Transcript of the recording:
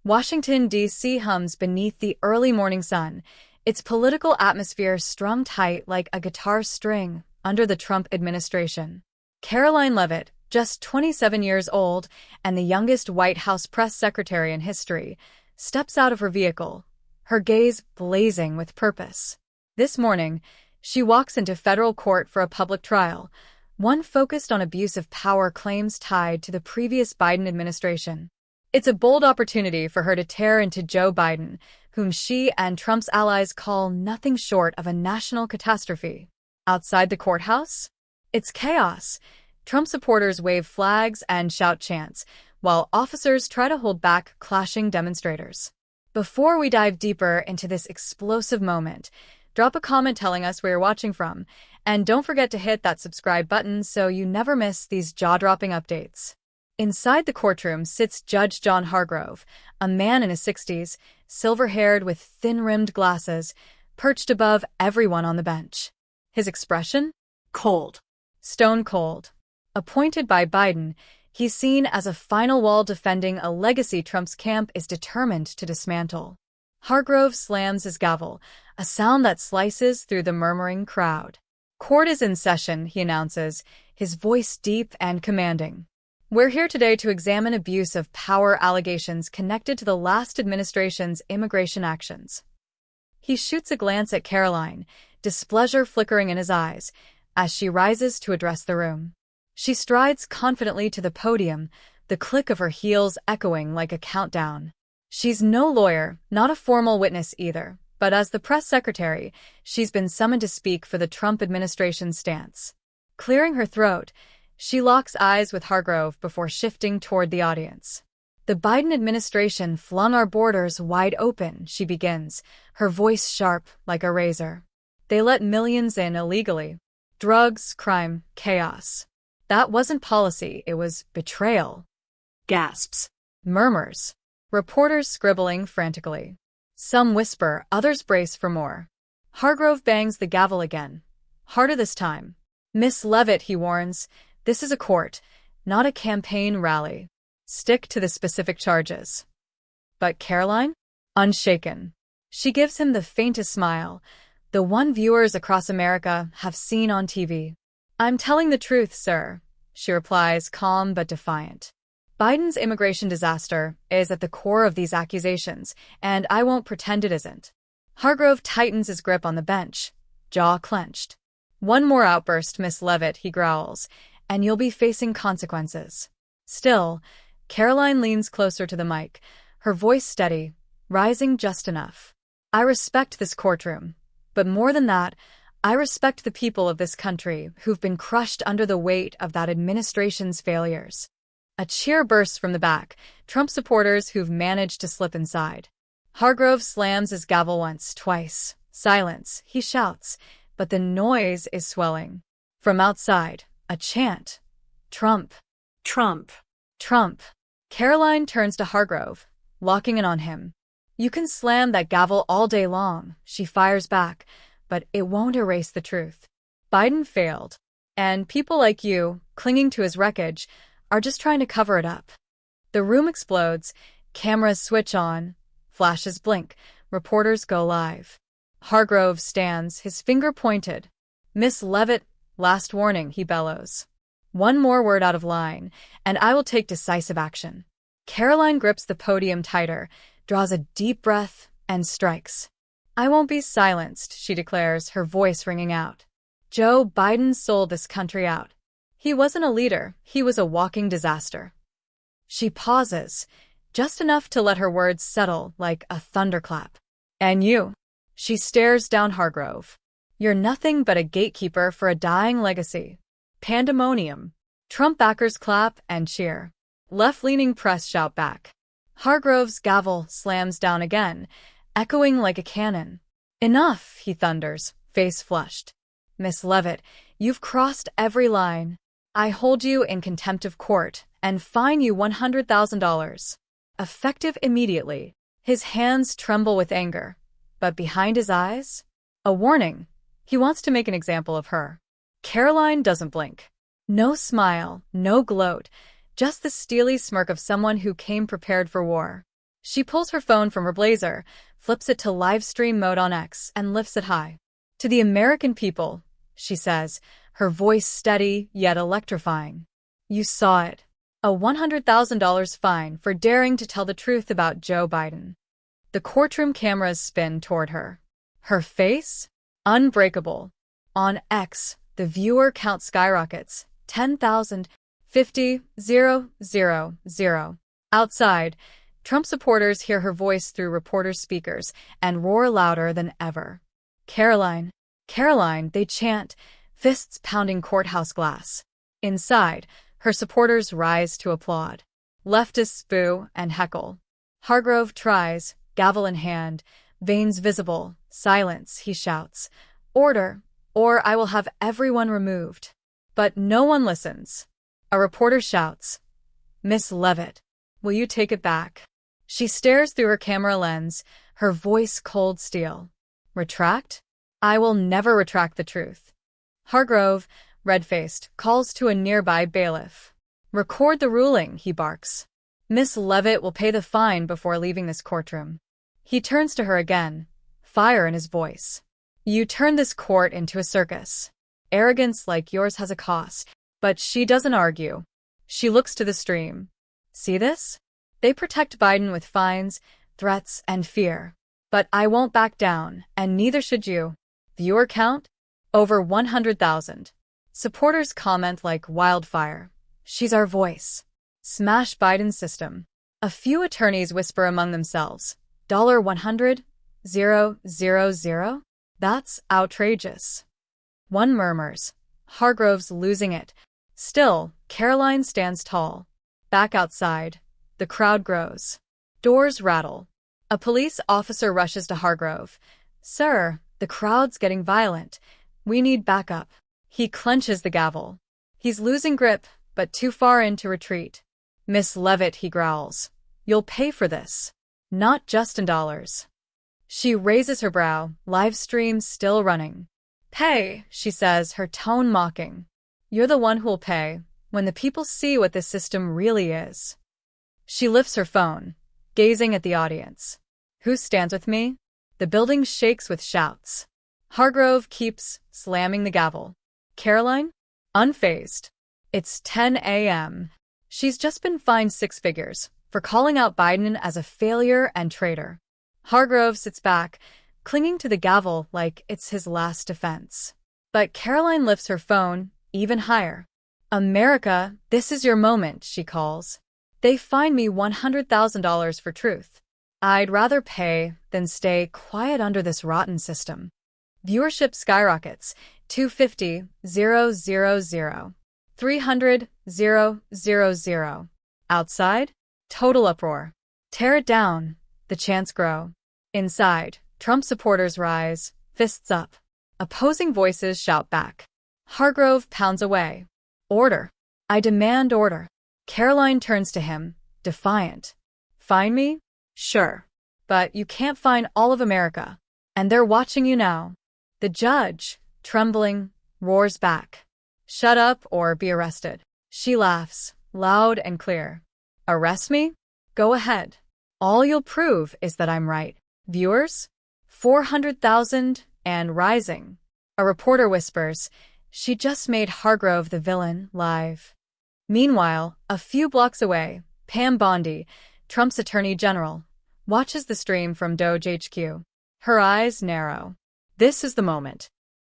Washington, D.C. hums beneath the early morning sun, its political atmosphere strung tight like a guitar string under the Trump administration. Caroline Leavitt, just 27 years old and the youngest White House press secretary in history, steps out of her vehicle, her gaze blazing with purpose. This morning, she walks into federal court for a public trial, one focused on abuse of power claims tied to the previous Biden administration. It's a bold opportunity for her to tear into Joe Biden, whom she and Trump's allies call nothing short of a national catastrophe. Outside the courthouse, it's chaos. Trump supporters wave flags and shout chants, while officers try to hold back clashing demonstrators. Before we dive deeper into this explosive moment, drop a comment telling us where you're watching from, and don't forget to hit that subscribe button so you never miss these jaw-dropping updates. Inside the courtroom sits Judge John Hargrove, a man in his 60s, silver-haired with thin-rimmed glasses, perched above everyone on the bench. His expression? Cold. Stone cold. Appointed by Biden, he's seen as a final wall defending a legacy Trump's camp is determined to dismantle. Hargrove slams his gavel, a sound that slices through the murmuring crowd. Court is in session, he announces, his voice deep and commanding. We're here today to examine abuse of power allegations connected to the last administration's immigration actions. He shoots a glance at Caroline, displeasure flickering in his eyes, as she rises to address the room. She strides confidently to the podium, the click of her heels echoing like a countdown. She's no lawyer, not a formal witness either, but as the press secretary, she's been summoned to speak for the Trump administration's stance. Clearing her throat, she locks eyes with Hargrove before shifting toward the audience. The Biden administration flung our borders wide open, she begins, her voice sharp like a razor. They let millions in illegally. Drugs, crime, chaos. That wasn't policy, it was betrayal. Gasps. Murmurs. Reporters scribbling frantically. Some whisper, others brace for more. Hargrove bangs the gavel again. Harder this time. Miss Levitt, he warns, this is a court, not a campaign rally. Stick to the specific charges. But Caroline? Unshaken. She gives him the faintest smile, the one viewers across America have seen on TV. I'm telling the truth, sir, she replies, calm but defiant. Biden's immigration disaster is at the core of these accusations, and I won't pretend it isn't. Hargrove tightens his grip on the bench, jaw clenched. One more outburst, Miss Levitt, he growls, and you'll be facing consequences. Still, Caroline leans closer to the mic, her voice steady, rising just enough. I respect this courtroom, but more than that, I respect the people of this country who've been crushed under the weight of that administration's failures. A cheer bursts from the back, Trump supporters who've managed to slip inside. Hargrove slams his gavel once, twice. Silence, he shouts, but the noise is swelling. From outside, a chant. Trump. Trump. Trump. Caroline turns to Hargrove, locking in on him. You can slam that gavel all day long, she fires back, but it won't erase the truth. Biden failed, and people like you, clinging to his wreckage, are just trying to cover it up. The room explodes, cameras switch on, flashes blink, reporters go live. Hargrove stands, his finger pointed. Miss Levitt, last warning, he bellows. One more word out of line, and I will take decisive action. Caroline grips the podium tighter, draws a deep breath, and strikes. I won't be silenced, she declares, her voice ringing out. Joe Biden sold this country out. He wasn't a leader, he was a walking disaster. She pauses, just enough to let her words settle like a thunderclap. And you? She stares down Hargrove. You're nothing but a gatekeeper for a dying legacy. Pandemonium. Trump backers clap and cheer. Left-leaning press shout back. Hargrove's gavel slams down again, echoing like a cannon. Enough, he thunders, face flushed. Miss Levitt, you've crossed every line. I hold you in contempt of court and fine you $100,000. Effective immediately. His hands tremble with anger, but behind his eyes, a warning. He wants to make an example of her. Caroline doesn't blink. No smile, no gloat, just the steely smirk of someone who came prepared for war. She pulls her phone from her blazer, flips it to live stream mode on X, and lifts it high. To the American people, she says, her voice steady yet electrifying. You saw it. A $100,000 fine for daring to tell the truth about Joe Biden. The courtroom cameras spin toward her. Her face? Unbreakable. On X, the viewer count skyrockets. 10,000, 50, 0, 0, 0. Outside, Trump supporters hear her voice through reporters' speakers and roar louder than ever. Caroline, Caroline, they chant, fists pounding courthouse glass. Inside, her supporters rise to applaud. Leftists boo and heckle. Hargrove tries, gavel in hand, veins visible. Silence, he shouts. Order, or I will have everyone removed. But no one listens. A reporter shouts, Miss Levitt, will you take it back? She stares through her camera lens, her voice cold steel. Retract? I will never retract the truth. Hargrove, red-faced, calls to a nearby bailiff. Record the ruling, he barks. Miss Levitt will pay the fine before leaving this courtroom. He turns to her again, fire in his voice. You turned this court into a circus. Arrogance like yours has a cost. But she doesn't argue. She looks to the stream. See this? They protect Biden with fines, threats, and fear. But I won't back down, and neither should you. Viewer count? Over 100,000. Supporters comment like wildfire. She's our voice. Smash Biden's system. A few attorneys whisper among themselves. $100? 000? That's outrageous. One murmurs. Hargrove's losing it. Still, Caroline stands tall. Back outside, the crowd grows. Doors rattle. A police officer rushes to Hargrove. Sir, the crowd's getting violent. We need backup. He clenches the gavel. He's losing grip, but too far in to retreat. Miss Levitt, he growls. You'll pay for this. Not just in dollars. She raises her brow, live stream still running. Pay, she says, her tone mocking. You're the one who'll pay, when the people see what this system really is. She lifts her phone, gazing at the audience. Who stands with me? The building shakes with shouts. Hargrove keeps slamming the gavel. Caroline? Unfazed. It's 10 a.m. She's just been fined 6 figures for calling out Biden as a failure and traitor. Hargrove sits back, clinging to the gavel like it's his last defense. But Caroline lifts her phone even higher. America, this is your moment, she calls. They fine me $100,000 for truth. I'd rather pay than stay quiet under this rotten system. Viewership skyrockets. 250, 000. 300, 000. Outside? Total uproar. Tear it down. The chants grow. Inside, Trump supporters rise, fists up. Opposing voices shout back. Hargrove pounds away. Order. I demand order. Caroline turns to him, defiant. Fine me? Sure. But you can't fine all of America. And they're watching you now. The judge, trembling, roars back. Shut up or be arrested. She laughs, loud and clear. Arrest me? Go ahead. All you'll prove is that I'm right. Viewers? 400,000 and rising. A reporter whispers, she just made Hargrove the villain live. Meanwhile, a few blocks away, Pam Bondi, Trump's attorney general, watches the stream from Doge HQ. Her eyes narrow. This is the moment.